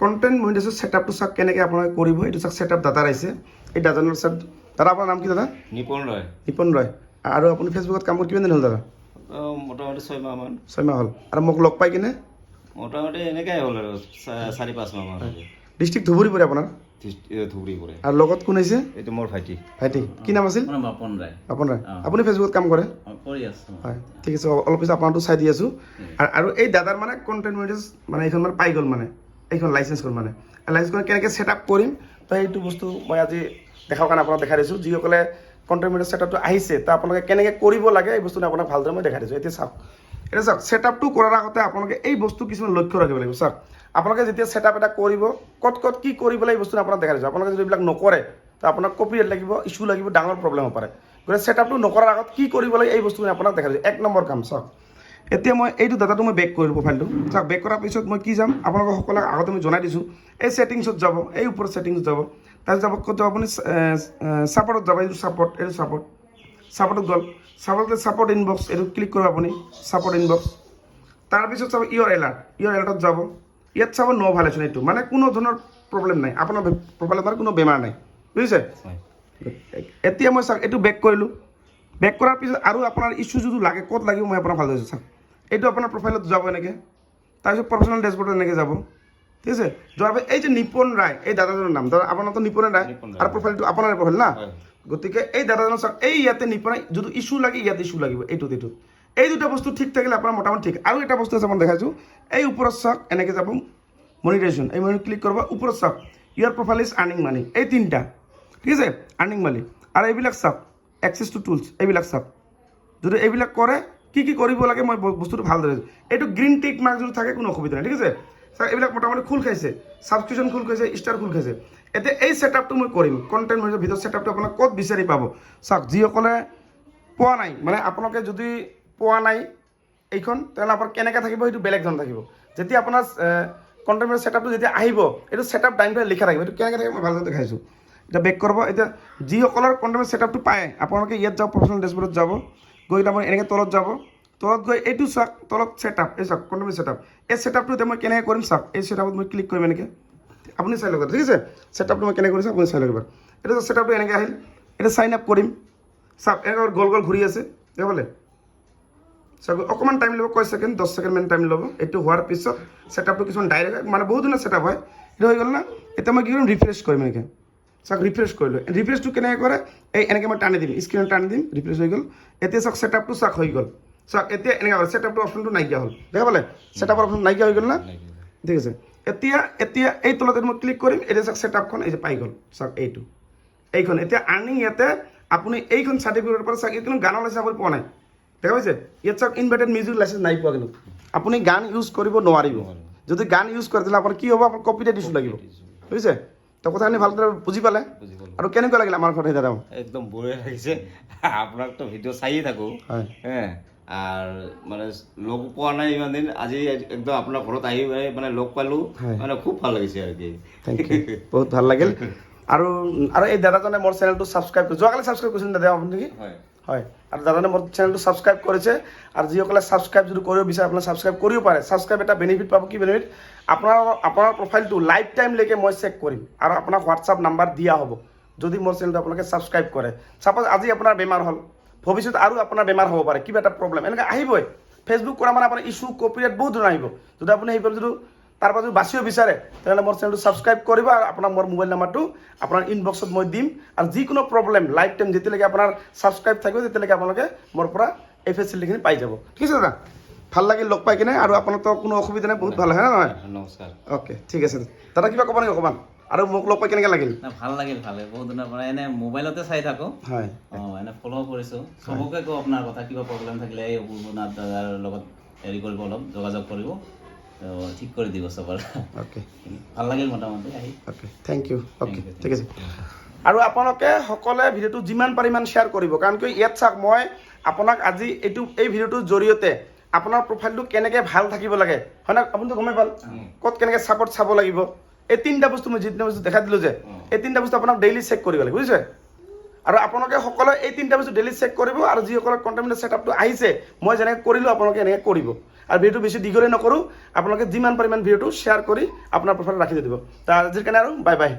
Content monetisation ছেটআপটো চাওক কেনেকৈ আপোনালোকে কৰিব। এইটো চাওক ছেটআপ দাদাৰ আহিছে। এই দাদাৰ চাওক দাদা আপোনাৰ নাম কি দাদা? নিপন ৰয়। নিপন ৰয়। আৰু আপুনি ফেচবুকত কাম কৰি কিমান দিন হ'ল দাদা? মোটামুটি 6 মাহমান। 6 মাহ হ'ল। আৰু মোক লগ পাই কিনে মোটামুটি এনেকাই হ'ল আৰু 4-5 মাহমান। ডিষ্ট্ৰিক্ট ধুবুৰী পৰে আপোনাৰ? ধুবুৰী পৰে। আৰু লগত কোন আহিছে? এইটো মোৰ ভাইটি। ভাইটি কি নাম আছিল? বাপন ৰায়। বাপন ৰায়। আপুনি ফেচবুকত কাম কৰে? কৰি আছোঁ। হয় ঠিক আছে, অলপ পিছত আপোনাৰটো চাই দি আছোঁ। আৰু এই দাদাৰ মানে কণ্টেণ্ট মনিটাইজ মানে এইখন মানে পাই গ'ল, মানে এইখন লাইচেঞ্চ হ'ল। মানে লাইচেঞ্চখন কেনেকৈ ছেটআপ কৰিম তো সেইটো বস্তু মই আজি দেখাৰ কাৰণে আপোনাক দেখাই দিছোঁ। যিসকলে কণ্টেণ্ট মনিটাইজ ছেটআপটো আহিছে তো আপোনালোকে কেনেকৈ কৰিব লাগে এই বস্তুটো আপোনাক ভালদৰে মই দেখাই দিছোঁ। এতিয়া চাওক, এতিয়া চাওক ছেটআপটো কৰাৰ আগতে আপোনালোকে এই বস্তু কিছুমান লক্ষ্য ৰাখিব লাগিব। চাওক আপোনালোকে যেতিয়া ছেটআপ এটা কৰিব, ক'ত কি কৰিব লাগে এই বস্তুটো আপোনাক দেখাই দিছোঁ। আপোনালোকে যদি এইবিলাক নকৰে তো আপোনাক কপিৰাইট লাগিব, ইছ্যু লাগিব, ডাঙৰ প্ৰব্লেম হ'ব পাৰে। গতিকে ছেটআপটো নকৰাৰ আগত কি কৰিব লাগে এই বস্তুখিনি আপোনাক দেখাই দিছোঁ। 1 নম্বৰ কাম চাওক, এতিয়া মই এইটো ডাটাটো মই বেক কৰিলোঁ প্ৰফাইলটো। চাওক বেক কৰাৰ পিছত মই কি যাম আপোনালোকক সকলোক আগতে মই জনাই দিছোঁ। এই ছেটিংছত যাব, এই ওপৰত ছেটিংছ যাব, তাৰপিছত যাব ক'ত যাব আপুনি ছাপৰ্টত যাব। এইটো ছাপৰ্ট, এইটো ছাপৰ্টত গ'ল। ছাপৰ্ট ইনবক্স এইটো ক্লিক কৰিব আপুনি, ছাপৰ্ট ইনবক্স। তাৰপিছত চাব ইয়ৰ এলাৰ্টত যাব। ইয়াত চাব ন' ভাইলেশ্যন। এইটো মানে কোনো ধৰণৰ প্ৰব্লেম নাই, আপোনাৰ প্ৰফাইলত মানে কোনো বেমাৰ নাই, বুজিছে? এতিয়া মই চাওক এইটো বেক কৰিলোঁ। বেক কৰাৰ পিছত আৰু আপোনাৰ ইছ্যু যদি লাগে, ক'ত লাগিব মই আপোনাক ভাল দিছোঁ। চাওক এইটো আপোনাৰ প্ৰফাইলত যাব এনেকৈ, তাৰপিছত প্ৰফেশ্যনেল ডেছবৰ্ডত এনেকৈ যাব, ঠিক আছে? যোৱাৰ পিছত এই যে নিপন ৰায় এই দাদাজনৰ নাম, ধৰক আপোনাৰতো নিপন ৰায় আৰু প্ৰফাইলটো আপোনাৰ প্ৰফাইল না। গতিকে এই দাদাজনৰ চাওক এই ইয়াতে নিপন ৰায় যদি ইছ্যু লাগে ইয়াত ইছ্যু লাগিব, এইটোত এই দুটা বস্তু ঠিক থাকিলে আপোনাৰ মোটামুটি ঠিক। আৰু এটা বস্তু আছে মই দেখাইছোঁ, এই ওপৰত চাওক এনেকৈ যাব মনিটাইজেশ্যন, এই মনি ক্লিক কৰিব। ওপৰত চাওক ইয়াৰ প্ৰফাইল ইজ আৰ্নিং মানি, এই তিনিটা, ঠিক আছে? আৰ্নিং মানি। আৰু এইবিলাক চাওক এক্সেছ টু টুলছ, এইবিলাক চাওক। যদি এইবিলাক কৰে কি কৰিব লাগে মই বস্তুটো ভালদৰে, এইটো গ্ৰীণ টিক মাৰ্ক যদি থাকে কোনো অসুবিধা নাই, ঠিক আছে? চাওক এইবিলাক মোটামুটি খোল খাইছে, ছাবস্ক্ৰিপশ্যন খোল খাইছে, ষ্টাৰ খোল খাইছে। এতিয়া এই ছেটআপটো মই কৰিম, কণ্টেণ্ট মনিটাইজেশ্যনৰ ভিতৰত ছেটআপটো আপোনাক ক'ত বিচাৰি পাব। চাওক যিসকলে পোৱা নাই, মানে আপোনালোকে যদি পোৱা নাই এইখন, তেনেহ'লে আপোনাৰ কেনেকৈ থাকিব সেইটো বেলেগ ধৰণৰ থাকিব। যেতিয়া আপোনাৰ কণ্টেণ্ট মনিটাইজেশ্যন ছেটআপটো যেতিয়া আহিব, এইটো ছেটআপ ডাইৰেক্ট লিখা থাকিব। এইটো কেনেকৈ থাকিব মই ভালদৰে দেখাইছোঁ। এতিয়া বেক কৰিব। এতিয়া যিসকলৰ কণ্টেণ্ট ছেটআপটো পায় আপোনালোকে ইয়াত যাব, প্ৰফেশ্যনেল ডেছবৰ্ডত যাব, গৈ তাৰমানে এনেকৈ তলত যাব। তলত গৈ এইটো চাওক, তলত ছেটআপ, এই চাওক কণ্টেণ্ট ছেটআপ। এই ছেটআপটো এতিয়া মই কেনেকৈ কৰিম চাওক, এই ছেটআপত মই ক্লিক কৰিম এনেকৈ, আপুনি চাই ল'ব, ঠিক আছে? ছেটআপটো মই কেনেকৈ কৰিছোঁ আপুনি চাই ল'ব। এইটো ছেটআপটো এনেকৈ আহিল, এতিয়া চাইন আপ কৰিম। চাওক এনেকৈ গ'ল ঘূৰি আছে, দেখিলে? চাওক অকণমান টাইম ল'ব, কয় ছেকেণ্ড 10 ছেকেণ্ড মান টাইম ল'ব। এইটো হোৱাৰ পিছত ছেটআপটো কিছুমান ডাইৰেক্ট মানে বহুত ধৰণৰ ছেটআপ হয়, সেইটো হৈ গ'ল না। এতিয়া মই কি কৰিম ৰিফ্ৰেছ কৰিম এনেকৈ। চাওক ৰিফ্ৰেছ কৰিলোঁ। ৰিফ্ৰেছটো কেনেকৈ কৰে, এই এনেকৈ মই টানি দিম, স্ক্ৰীনত টানি দিম, ৰিফ্ৰেছ হৈ গ'ল। এতিয়া চাওক ছেটআপটো চাওক হৈ গ'ল। চাওক এতিয়া এনেকৈ হ'ল, ছেটআপটো অপশ্যনটো নাইকিয়া হ'ল, দেখা পালে? ছেটআপৰ অপশ্যন নাইকিয়া হৈ গ'ল না, ঠিক আছে? এতিয়া এই তলতে মই ক্লিক কৰিম। এতিয়া চাওক ছেটআপখন এই যে পাই গ'ল, চাওক এইখন এতিয়া আৰ্নিং। ইয়াতে আপুনি এইখন চাৰ্টিফিকেটৰ পৰা চাওক কিন্তু গানৰ লাইচেঞ্চ আপুনি পোৱা নাই, দেখা পাইছে? ইয়াত চাওক ইনভাইটেড মিউজিক লাইচেঞ্চ নাই পোৱা, কিন্তু আপুনি গান ইউজ কৰিব নোৱাৰিব। যদি গান ইউজ কৰে তেতিয়াহ'লে আপোনাৰ কি হ'ব, আপোনাৰ কপিৰাইট ইছ্যু লাগিব, বুজিছে? তো কথাখিনি ভালদৰে বুজি পালে। আৰু কেনেকুৱা লাগিলে আমাৰ ঘৰত দাদা? একদম বঢ়িয়া লাগিছে। আপোনাকতো ভিডিঅ' চায়েই থাকোঁ, হ্যাঁ। আৰ মানে লগ পোৱা নাই ইমান দিন, আজি একদম আপোনাৰ ঘৰত আহি মানে লগ পালোঁ, মানে খুব ভাল লাগিছে আৰু কি। থেংক ইউ, বহুত ভাল লাগিল। আৰু এই দাদাজনে মোৰ চেনেলটো ছাবস্ক্ৰাইব কৰিছে, যোৱাকালি ছাবস্ক্ৰাইব কৰিছিল দাদা আপুনি নেকি? হয়। আৰু দাদাজনে মোৰ চেনেলটো ছাবস্ক্ৰাইব কৰিছে। আৰু যিসকলে ছাবস্ক্ৰাইব যদি কৰিব বিচাৰে আপোনাৰ ছাবস্ক্ৰাইব কৰিব পাৰে। ছাবস্ক্ৰাইব এটা বেনিফিট পাব, কি বেনিফিট? আপোনাৰ প্ৰফাইলটো লাইফ টাইমলৈকে মই চেক কৰিম আৰু আপোনাক হোৱাটছআপ নাম্বাৰ দিয়া হ'ব যদি মোৰ চেনেলটো আপোনালোকে ছাবস্ক্ৰাইব কৰে। ছাপ'জ আজি আপোনাৰ বেমাৰ হ'ল, ভৱিষ্যত আৰু আপোনাৰ বেমাৰ হ'ব পাৰে, কিবা এটা প্ৰব্লেম এনেকৈ আহিবই। ফেচবুক কৰা মানে আপোনাৰ ইছ্যু কপিৰাইট বহুত ধৰণৰ আহিব। যদি আপুনি সেইবোৰ যদি তাৰপৰা যদি বাচিব বিচাৰে তেনেহ'লে মোৰ চেনেলটো ছাবস্ক্ৰাইব কৰিব। আৰু আপোনাক মোৰ মোবাইল নাম্বাৰটো আপোনাৰ ইনবক্সত মই দিম। আৰু যিকোনো প্ৰব্লেম লাইফ টাইম যেতিয়ালৈকে আপোনাৰ ছাবস্ক্ৰাইব থাকিব তেতিয়ালৈকে আপোনালোকে মোৰ পৰা এই ফেচিলিটিখিনি পাই যাব, ঠিক আছে দাদা? ভাল লাগিল লগ পাই কিনে। আৰু আপোনাৰতো কোনো অসুবিধা নাই, বহুত ভাল হয় নহয়? নমস্কাৰ। অ'কে, ঠিক আছে দাদা। কিবা ক'ব নেকি অকণমান? আৰু মোক লগ পাই কেনেকৈ লাগিল? ভাল লাগিল, বহুত দিনৰ পৰা এনে মোবাইলতে চাই থাকোঁ, হয়, এনে ফ'ল' কৰিছোঁ। চবকে কওঁ আপোনাৰ কথা, কিবা প্ৰব্লেম থাকিলে এই অপূৰ্বনাথ দাদাৰ লগত হেৰি কৰিব, অলপ যোগাযোগ কৰিব, ঠিক কৰি দিব চবৰ। অ'কে, ভাল লাগিল মোটামুটি আহি। Okay, thank U. অ'কে, ঠিক আছে। আৰু আপোনালোকে সকলোৱে ভিডিঅ'টো যিমান পাৰে ইমান শ্বেয়াৰ কৰিব, কাৰণ কি ইয়াত চাওক মই আপোনাক আজি এই ভিডিঅ'টোৰ জৰিয়তে আপোনাৰ প্ৰফাইলটো কেনেকৈ ভাল থাকিব লাগে, হয় না? আপুনিতো গমেই পাল ক'ত কেনেকৈ ছাপৰ্ট চাব লাগিব। এই তিনিটা বস্তু মই যিটো বস্তু দেখাই দিলোঁ যে এই তিনিটা বস্তু আপোনাক ডেইলি চেক কৰিব লাগে, বুজিছে? আৰু আপোনালোকে সকলোৱে এই তিনিটা বস্তু ডেইলি চেক কৰিব। আৰু যিসকলৰ কণ্টেণ্ট ছেটআপটো আহিছে মই যেনেকৈ কৰিলোঁ আপোনালোকে এনেকৈ কৰিব। আৰু ভিডিঅ'টো বেছি দীঘলীয়া নকৰোঁ, আপোনালোকে যিমান পাৰে ইমান ভিডিঅ'টো শ্বেয়াৰ কৰি আপোনাৰ প্ৰফাইলত ৰাখি দিব। তাৰ আজিৰ কাৰণে আৰু বাই বাই।